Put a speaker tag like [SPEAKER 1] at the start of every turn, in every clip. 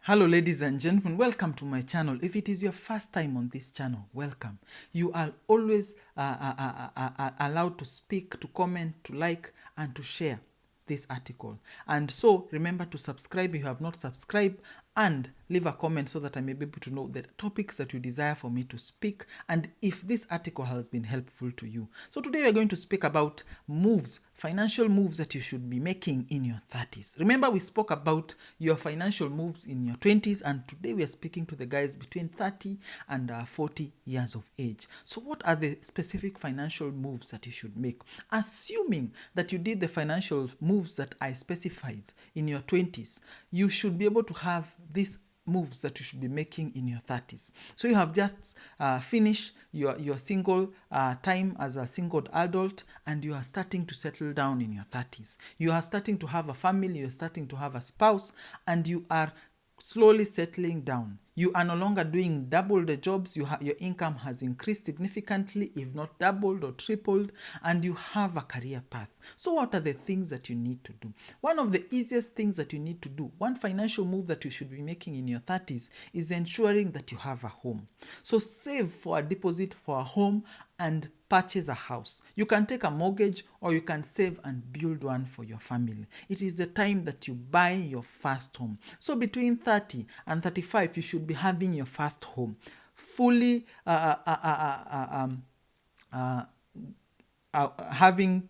[SPEAKER 1] Hello ladies and gentlemen, welcome to my channel. If it is your first time on this channel, welcome. You are always allowed to speak, to comment, to like and to share this article. And so remember to subscribe if you have not subscribed, and leave a comment so that I may be able to know the topics that you desire for me to speak and if this article has been helpful to you. So today we are going to speak about moves, financial moves that you should be making in your 30s. Remember, we spoke about your financial moves in your 20s, and today we are speaking to the guys between 30 and 40 years of age. So what are the specific financial moves that you should make? Assuming that you did the financial moves that I specified in your 20s, you should be able to have these moves that you should be making in your 30s. So you have just finished your single time as a single adult, and you are starting to settle down in your 30s. You are starting to have a family, you're starting to have a spouse, and you are slowly settling down. You are no longer doing double the jobs. Your income has increased significantly, if not doubled or tripled, and you have a career path. So what are the things that you need to do? One of the easiest things that you need to do, one financial move that you should be making in your 30s, is ensuring that you have a home. So save for a deposit for a home and purchase a house. You can take a mortgage or you can save and build one for your family. It is the time that you buy your first home. So between 30 and 35, you should be having your first home, fully having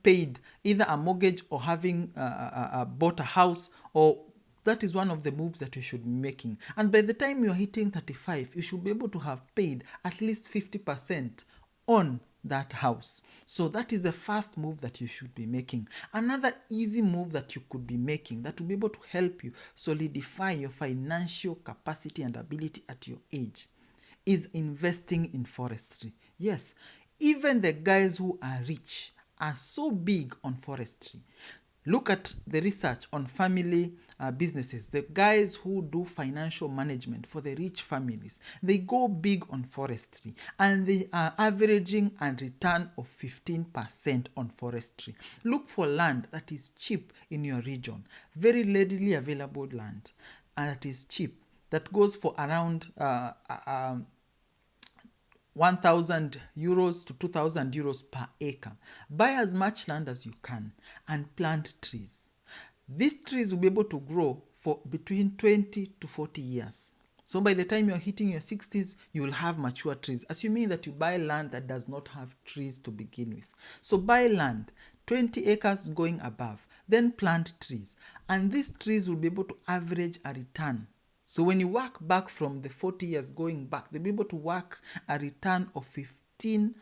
[SPEAKER 1] paid either a mortgage or having bought a house, or that is one of the moves that you should be making. And by the time you're hitting 35, you should be able to have paid at least 50% on that house. So that is the first move that you should be making. Another easy move that you could be making that will be able to help you solidify your financial capacity and ability at your age is investing in forestry. Yes, even the guys who are rich are so big on forestry. Look at the research on family businesses. The guys who do financial management for the rich families, they go big on forestry, and they are averaging a return of 15% on forestry. Look for land that is cheap in your region, very readily available land, and that is cheap, that goes for around 1,000 euros to 2,000 euros per acre. Buy as much land as you can and plant trees. These trees will be able to grow for between 20 to 40 years. So by the time you're hitting your 60s, you will have mature trees, assuming that you buy land that does not have trees to begin with. So buy land, 20 acres going above, then plant trees. And these trees will be able to average a return. So when you work back from the 40 years going back, they'll be able to work a return of 15%.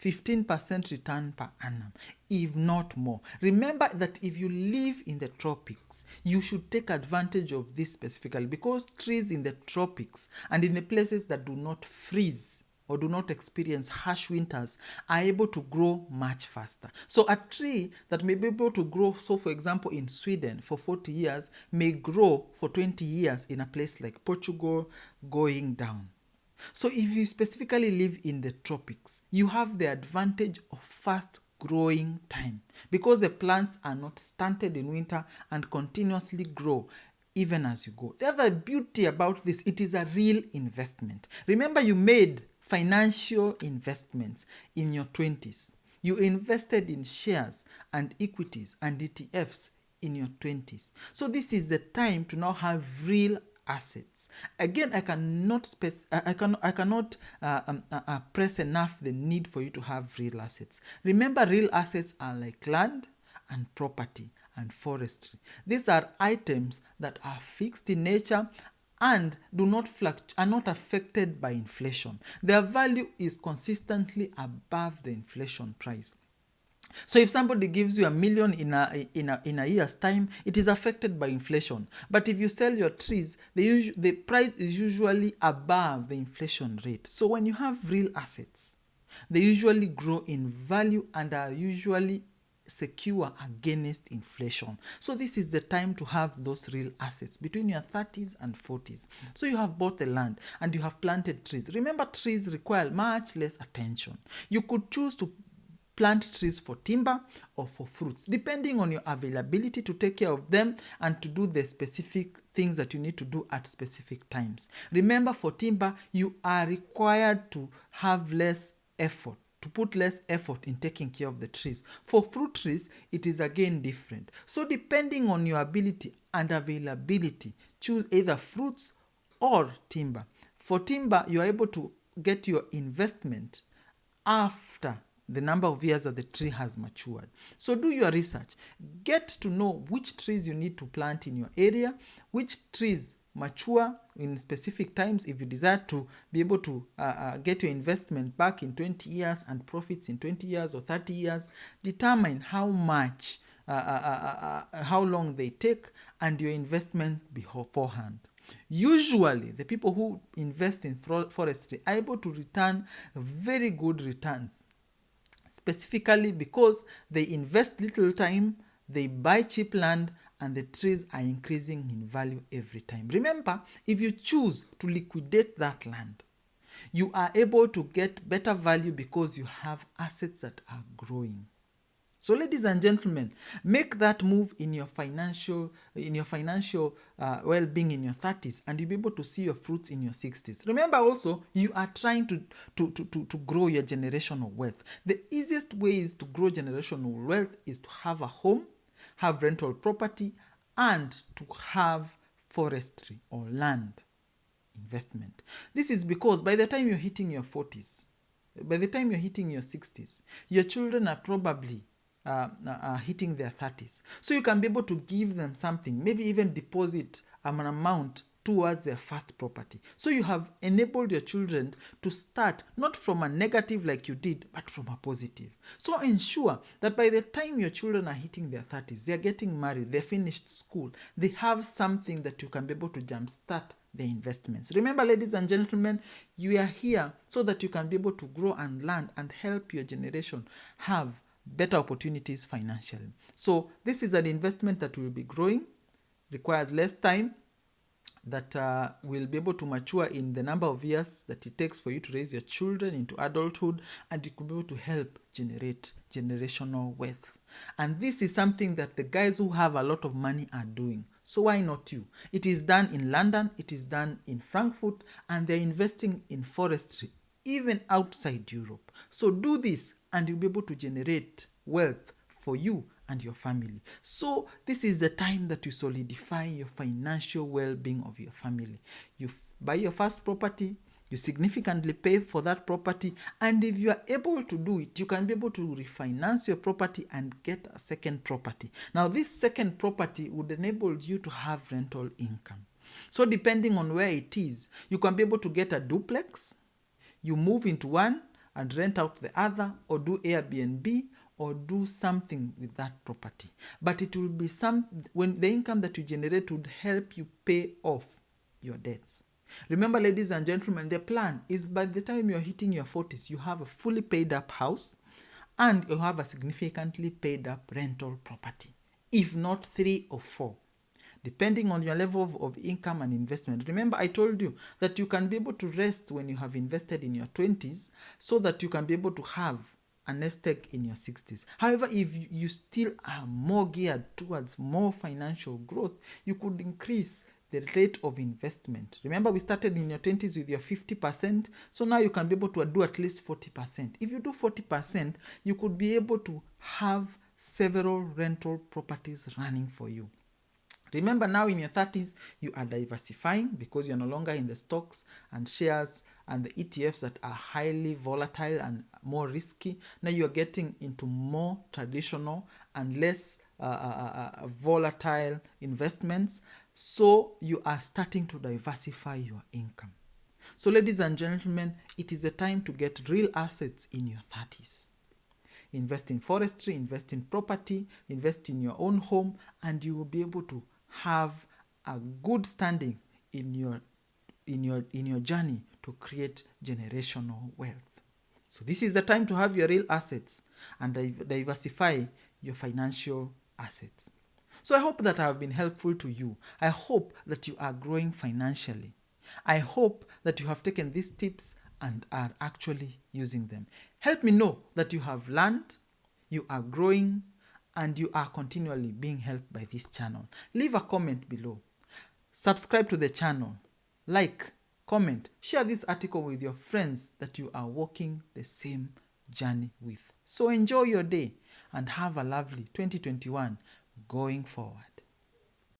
[SPEAKER 1] 15% return per annum, if not more. Remember that if you live in the tropics, you should take advantage of this specifically, because trees in the tropics and in the places that do not freeze or do not experience harsh winters are able to grow much faster. So a tree that may be able to grow, so for example in Sweden for 40 years, may grow for 20 years in a place like Portugal, going down. So if you specifically live in the tropics, you have the advantage of fast growing time, because the plants are not stunted in winter and continuously grow even as you go. The other beauty about this, it is a real investment. Remember, you made financial investments in your 20s. You invested in shares and equities and ETFs in your 20s. So this is the time to now have real assets. Again, I cannot press enough the need for you to have real assets. Remember, real assets are like land and property and forestry. These are items that are fixed in nature and are not affected by inflation. Their value is consistently above the inflation price. So if somebody gives you $1 million in a year's time, it is affected by inflation. But if you sell your trees, the price is usually above the inflation rate. So when you have real assets, they usually grow in value and are usually secure against inflation. So this is the time to have those real assets between your 30s and 40s. So you have bought the land and you have planted trees. Remember, trees require much less attention. You could choose to plant trees for timber or for fruits, depending on your availability to take care of them and to do the specific things that you need to do at specific times. Remember, for timber, you are required to have less effort, to put less effort in taking care of the trees. For fruit trees, it is again different. So depending on your ability and availability, choose either fruits or timber. For timber, you are able to get your investment after the number of years that the tree has matured. So do your research. Get to know which trees you need to plant in your area, which trees mature in specific times. If you desire to be able to get your investment back in 20 years and profits in 20 years or 30 years, determine how much, how long they take and your investment beforehand. Usually, the people who invest in forestry are able to return very good returns, specifically because they invest little time, they buy cheap land, and the trees are increasing in value every time. Remember, if you choose to liquidate that land, you are able to get better value because you have assets that are growing. So, ladies and gentlemen, make that move in your financial well-being in your 30s, and you'll be able to see your fruits in your 60s. Remember also, you are trying to grow your generational wealth. The easiest ways to grow generational wealth is to have a home, have rental property, and to have forestry or land investment. This is because by the time you're hitting your 40s, by the time you're hitting your 60s, your children are probably hitting their 30s. So you can be able to give them something, maybe even deposit an amount towards their first property. So you have enabled your children to start not from a negative like you did, but from a positive. So ensure that by the time your children are hitting their 30s, they're getting married, they finished school, they have something that you can be able to jumpstart their investments. Remember, ladies and gentlemen, you are here so that you can be able to grow and learn and help your generation have better opportunities financially. So this is an investment that will be growing, requires less time, that will be able to mature in the number of years that it takes for you to raise your children into adulthood, and it could be able to help generate generational wealth. And this is something that the guys who have a lot of money are doing. So why not you? It is done in London, it is done in Frankfurt, and they're investing in forestry even outside Europe. So do this and you'll be able to generate wealth for you and your family. So this is the time that you solidify your financial well-being of your family. You buy your first property, you significantly pay for that property, and if you are able to do it, you can be able to refinance your property and get a second property. Now this second property would enable you to have rental income. So depending on where it is, you can be able to get a duplex, you move into one and rent out the other, or do Airbnb, or do something with that property. But it will be when the income that you generate would help you pay off your debts. Remember, ladies and gentlemen, the plan is by the time you're hitting your 40s, you have a fully paid up house and you have a significantly paid up rental property, if not 3 or 4. Depending on your level of income and investment. Remember, I told you that you can be able to rest when you have invested in your 20s so that you can be able to have a nest egg in your 60s. However, if you still are more geared towards more financial growth, you could increase the rate of investment. Remember, we started in your 20s with your 50%, so now you can be able to do at least 40%. If you do 40%, you could be able to have several rental properties running for you. Remember, now in your 30s, you are diversifying because you're no longer in the stocks and shares and the ETFs that are highly volatile and more risky. Now you're getting into more traditional and less volatile investments. So you are starting to diversify your income. So ladies and gentlemen, it is a time to get real assets in your 30s. Invest in forestry, invest in property, invest in your own home, and you will be able to have a good standing in your journey to create generational wealth. So this is the time to have your real assets and diversify your financial assets. So I hope that I have been helpful to you. I hope that you are growing financially. I hope that you have taken these tips and are actually using them. Help me know that you have learned you are growing, and you are continually being helped by this channel. Leave a comment below. Subscribe to the channel. Like, comment, share this article with your friends that you are walking the same journey with. So enjoy your day and have a lovely 2021 going forward.